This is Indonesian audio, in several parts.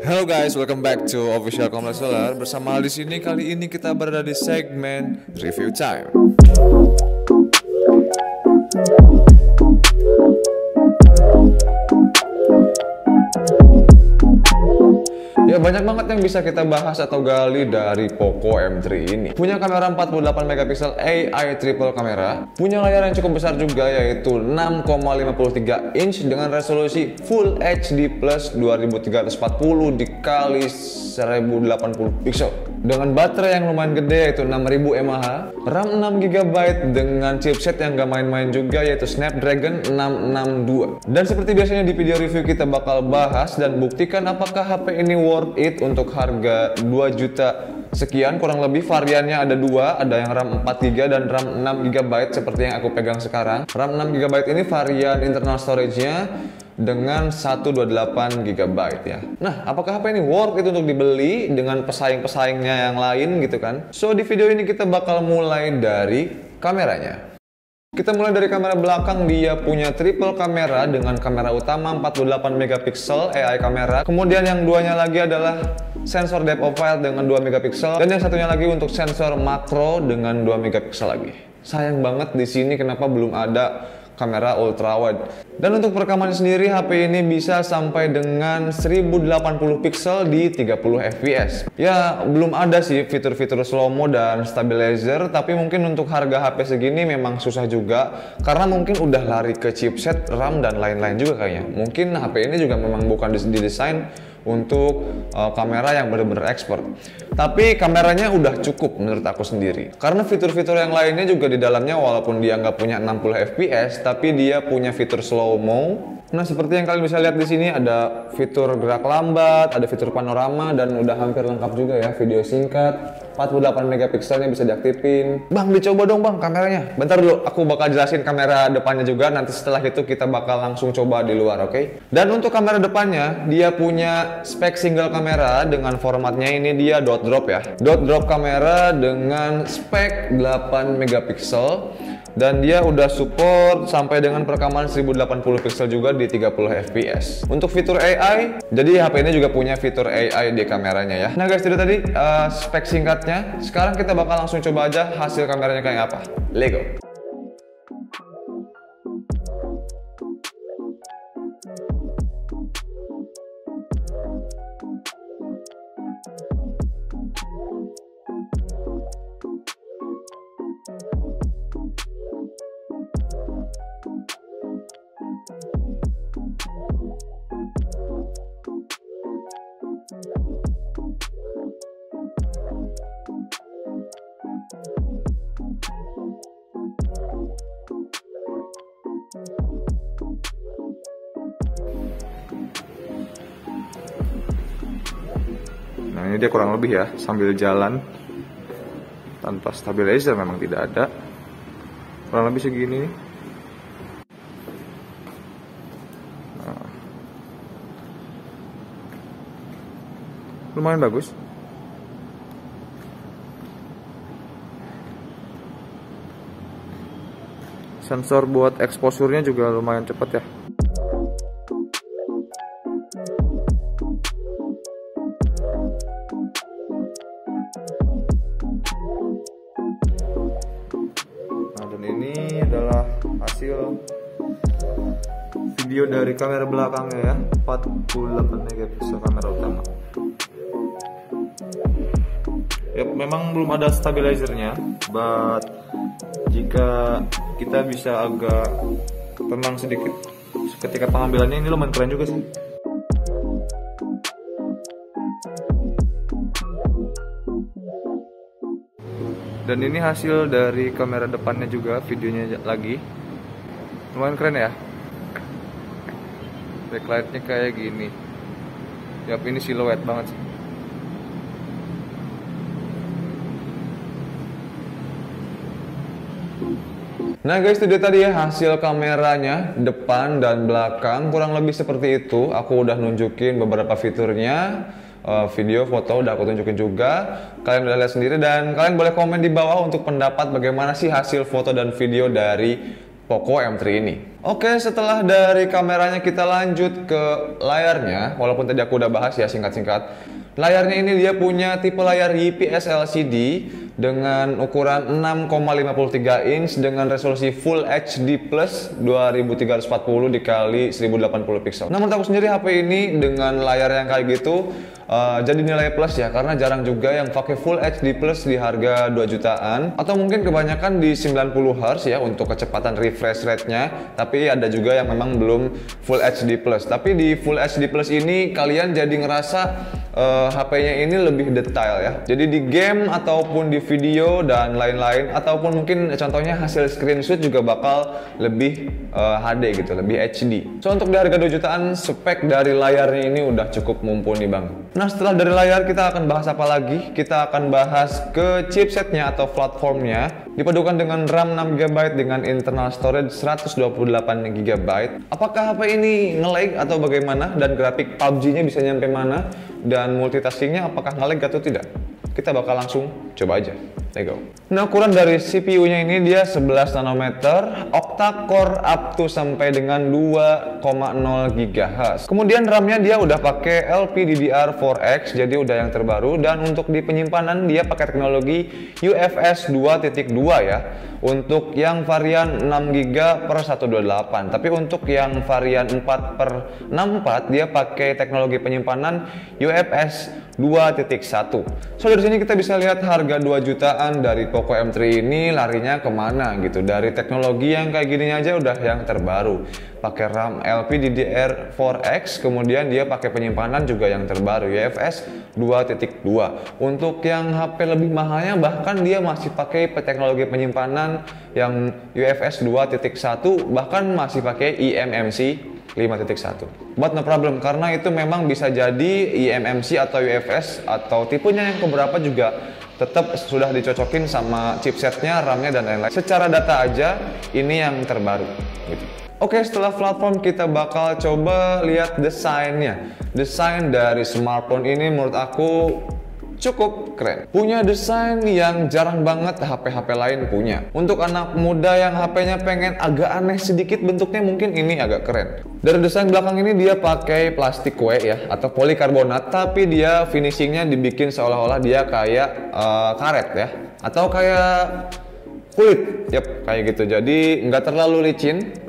Hello guys, welcome back to Official Kompleks Solar. Bersama di sini kali ini kita berada di segmen review time. Ya banyak banget yang bisa kita bahas atau gali dari Poco M3 ini. Punya kamera 48 megapiksel AI triple kamera, punya layar yang cukup besar juga yaitu 6,53 inch dengan resolusi Full HD plus 2340 dikali 1080 pixel. Dengan baterai yang lumayan gede yaitu 6000 mAh, RAM 6GB dengan chipset yang gak main-main juga yaitu Snapdragon 662. Dan seperti biasanya di video review kita bakal bahas dan buktikan apakah HP ini worth it untuk harga 2 juta sekian kurang lebih. Variannya ada dua, ada yang RAM 4GB dan RAM 6GB seperti yang aku pegang sekarang. RAM 6GB ini varian internal storage-nya dengan 128GB ya. Nah, apakah HP ini worth it untuk dibeli dengan pesaing-pesaingnya yang lain gitu kan? So, di video ini kita bakal mulai dari kameranya. Kita mulai dari kamera belakang. Dia punya triple kamera dengan kamera utama 48 megapiksel AI kamera. Kemudian yang duanya lagi adalah sensor depth of field dengan 2 megapiksel dan yang satunya lagi untuk sensor makro dengan 2 megapiksel lagi. Sayang banget di sini kenapa belum ada kamera ultra wide. Dan untuk perekamannya sendiri HP ini bisa sampai dengan 1080 pixel di 30 fps. Ya belum ada sih fitur-fitur slow mo dan stabilizer, tapi mungkin untuk harga HP segini memang susah juga karena mungkin udah lari ke chipset, RAM dan lain-lain juga kayaknya. Mungkin HP ini juga memang bukan didesain untuk kamera yang benar-benar expert. Tapi kameranya udah cukup menurut aku sendiri. Karena fitur-fitur yang lainnya juga di dalamnya walaupun dia nggak punya 60 fps, tapi dia punya fitur slow mo. Nah, seperti yang kalian bisa lihat di sini ada fitur gerak lambat, ada fitur panorama dan udah hampir lengkap juga ya video singkat. 48 megapikselnya bisa diaktifin. Bang, dicoba dong bang kameranya. Bentar dulu, aku bakal jelasin kamera depannya juga. Nanti setelah itu kita bakal langsung coba di luar, oke? Dan untuk kamera depannya, dia punya spek single kamera dengan formatnya ini dia dot drop ya. Dot drop kamera dengan spek 8 megapiksel. Dan dia udah support sampai dengan perekaman 1080 pixel juga di 30 fps. Untuk fitur AI, jadi HP ini juga punya fitur AI di kameranya ya. Nah guys, itu tadi spek singkatnya. Sekarang kita bakal langsung coba aja hasil kameranya kayak apa. Let's go. Nah ini dia kurang lebih ya, sambil jalan tanpa stabilizer memang tidak ada. Kurang lebih segini. Nah, lumayan bagus. Sensor buat exposure-nya juga lumayan cepat ya. Nah, dan ini adalah hasil video dari kamera belakangnya ya, 48 megapiksel kamera utama. Ya, memang belum ada stabilizernya, but jika kita bisa agak tenang sedikit ketika pengambilannya, ini lumayan keren juga sih. Dan ini hasil dari kamera depannya juga, videonya lagi. Lumayan keren ya. Backlightnya kayak gini. Yap, ini siluet banget sih. Nah guys, itu dia tadi ya hasil kameranya depan dan belakang, kurang lebih seperti itu. Aku udah nunjukin beberapa fiturnya. Video, foto udah aku tunjukin juga. Kalian udah lihat sendiri dan kalian boleh komen di bawah untuk pendapat bagaimana sih hasil foto dan video dari Poco M3 ini. Oke, setelah dari kameranya kita lanjut ke layarnya. Walaupun tadi aku udah bahas ya singkat-singkat. Layarnya ini dia punya tipe layar IPS LCD dengan ukuran 6,53 inch dengan resolusi Full HD Plus 2340 dikali 1080 pixel. Nah, menurut aku sendiri HP ini dengan layar yang kayak gitu jadi nilai plus ya, karena jarang juga yang pakai Full HD Plus di harga 2 jutaan, atau mungkin kebanyakan di 90 Hz ya untuk kecepatan refresh rate-nya, tapi ada juga yang memang belum Full HD Plus. Tapi di Full HD Plus ini kalian jadi ngerasa HP-nya ini lebih detail ya. Jadi di game ataupun di video dan lain-lain, ataupun mungkin contohnya hasil screenshot juga bakal lebih HD gitu, lebih HD. So untuk di harga 2 jutaan, spek dari layarnya ini udah cukup mumpuni banget. Nah, setelah dari layar kita akan bahas apa lagi? Kita akan bahas ke chipsetnya atau platformnya. Dipadukan dengan RAM 6GB dengan internal storage 128GB. Apakah HP ini nge-lag atau bagaimana? Dan grafik PUBG-nya bisa nyampe mana? Dan multitaskingnya apakah nge-lag atau tidak? Kita bakal langsung coba aja. Let's go. Nah, ukuran dari CPU-nya ini dia 11 nanometer, octa-core up to sampai dengan 2,0 GHz. Kemudian RAM-nya dia udah pakai LPDDR4X, jadi udah yang terbaru. Dan untuk di penyimpanan dia pakai teknologi UFS 2.2 ya. Untuk yang varian 6GB per 128, tapi untuk yang varian 4/64 dia pakai teknologi penyimpanan UFS 2.1. So dari sini kita bisa lihat harga 2 jutaan dari Poco M3 ini larinya kemana gitu. Dari teknologi yang kayak gini aja udah yang terbaru. Pakai RAM LPDDR4X, kemudian dia pakai penyimpanan juga yang terbaru UFS 2.2. Untuk yang HP lebih mahalnya bahkan dia masih pakai teknologi penyimpanan yang UFS 2.1, bahkan masih pakai eMMC 5.1. But no problem, karena itu memang bisa jadi eMMC atau UFS atau tipenya yang keberapa juga tetap sudah dicocokin sama chipsetnya, RAM-nya dan lain-lain. Secara data aja ini yang terbaru gitu. Oke, setelah platform kita bakal coba lihat desainnya. Desain dari smartphone ini menurut aku cukup keren. Punya desain yang jarang banget HP-HP lain punya. Untuk anak muda yang HP-nya pengen agak aneh sedikit bentuknya, mungkin ini agak keren. Dari desain belakang ini dia pakai plastik kue ya, atau polikarbonat, tapi dia finishingnya dibikin seolah-olah dia kayak karet ya, atau kayak kulit. Yap, kayak gitu. Jadi nggak terlalu licin.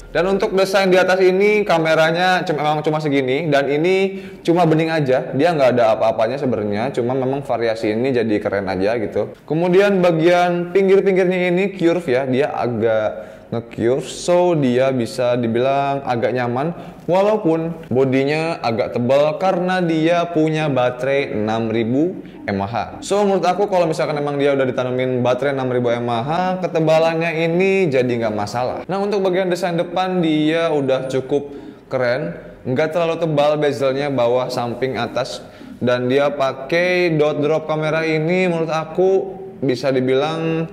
Dan untuk desain di atas ini kameranya memang cuma segini, dan ini cuma bening aja, dia nggak ada apa-apanya sebenarnya, cuma memang variasi ini jadi keren aja gitu. Kemudian bagian pinggir-pinggirnya ini curve ya, dia agak nge-curve, so dia bisa dibilang agak nyaman walaupun bodinya agak tebal karena dia punya baterai 6000 mAh. So menurut aku kalau misalkan emang dia udah ditanemin baterai 6000 mAh, ketebalannya ini jadi nggak masalah. Nah, untuk bagian desain depan dia udah cukup keren, nggak terlalu tebal bezelnya bawah, samping, atas, dan dia pakai dot drop kamera ini menurut aku bisa dibilang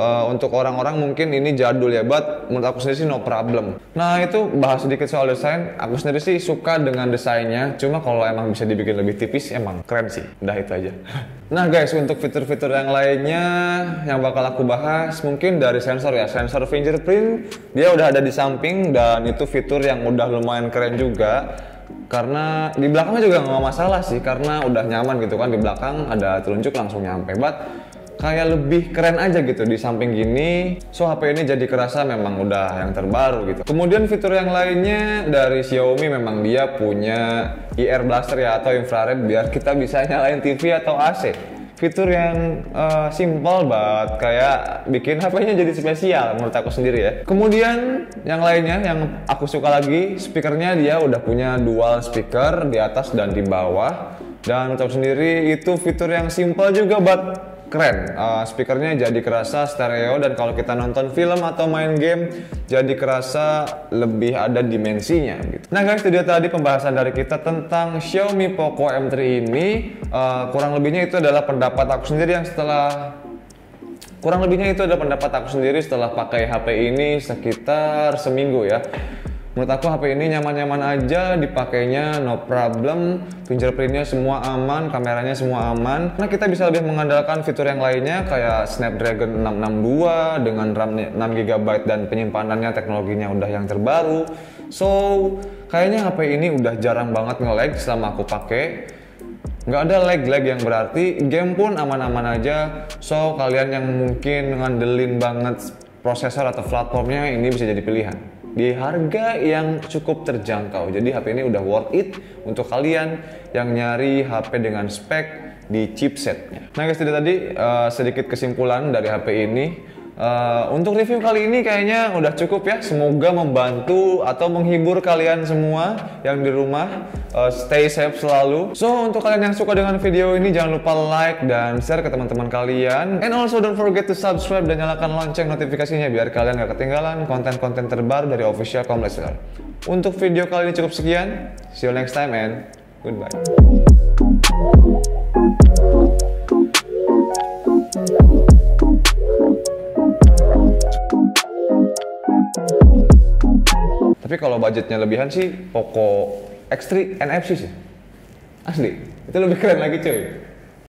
untuk orang-orang mungkin ini jadul ya, but menurut aku sendiri sih no problem. Nah, itu bahas sedikit soal desain. Aku sendiri sih suka dengan desainnya, cuma kalau emang bisa dibikin lebih tipis emang keren sih. Udah itu aja. Nah guys, untuk fitur-fitur yang lainnya yang bakal aku bahas mungkin dari sensor ya. Sensor fingerprint dia udah ada di samping, dan itu fitur yang udah lumayan keren juga. Karena di belakangnya juga nggak masalah sih, karena udah nyaman gitu kan, di belakang ada telunjuk langsung nyampe. But kayak lebih keren aja gitu di samping gini. So HP ini jadi kerasa memang udah yang terbaru gitu. Kemudian fitur yang lainnya dari Xiaomi, memang dia punya IR blaster ya, atau infrared biar kita bisa nyalain TV atau AC. Fitur yang simple banget, kayak bikin HP-nya jadi spesial menurut aku sendiri ya. Kemudian yang lainnya yang aku suka lagi, speakernya dia udah punya dual speaker di atas dan di bawah. Dan menurut aku sendiri itu fitur yang simple juga but keren. Speakernya jadi kerasa stereo, dan kalau kita nonton film atau main game jadi kerasa lebih ada dimensinya gitu. Nah guys, itu dia tadi pembahasan dari kita tentang Xiaomi Poco M3 ini. Kurang lebihnya itu adalah pendapat aku sendiri yang setelah pakai HP ini sekitar seminggu ya. Menurut aku HP ini nyaman-nyaman aja dipakainya, no problem. Fingerprintnya semua aman, kameranya semua aman. Karena kita bisa lebih mengandalkan fitur yang lainnya kayak Snapdragon 662 dengan RAM 6GB dan penyimpanannya teknologinya udah yang terbaru. So, kayaknya HP ini udah jarang banget nge-lag selama aku pakai. Nggak ada lag-lag yang berarti, game pun aman-aman aja. So, kalian yang mungkin ngandelin banget prosesor atau platformnya, ini bisa jadi pilihan di harga yang cukup terjangkau. Jadi HP ini udah worth it untuk kalian yang nyari HP dengan spek di chipsetnya. Nah guys, itu tadi sedikit kesimpulan dari HP ini. Untuk review kali ini kayaknya udah cukup ya. Semoga membantu atau menghibur kalian semua yang di rumah. Stay safe selalu. So, untuk kalian yang suka dengan video ini, jangan lupa like dan share ke teman-teman kalian. And also don't forget to subscribe dan nyalakan lonceng notifikasinya biar kalian gak ketinggalan konten-konten terbaru dari official Kompleks. Untuk video kali ini cukup sekian. See you next time and goodbye. Tapi kalau budgetnya lebihan sih, Poco X3 NFC sih. Asli, itu lebih keren lagi cuy.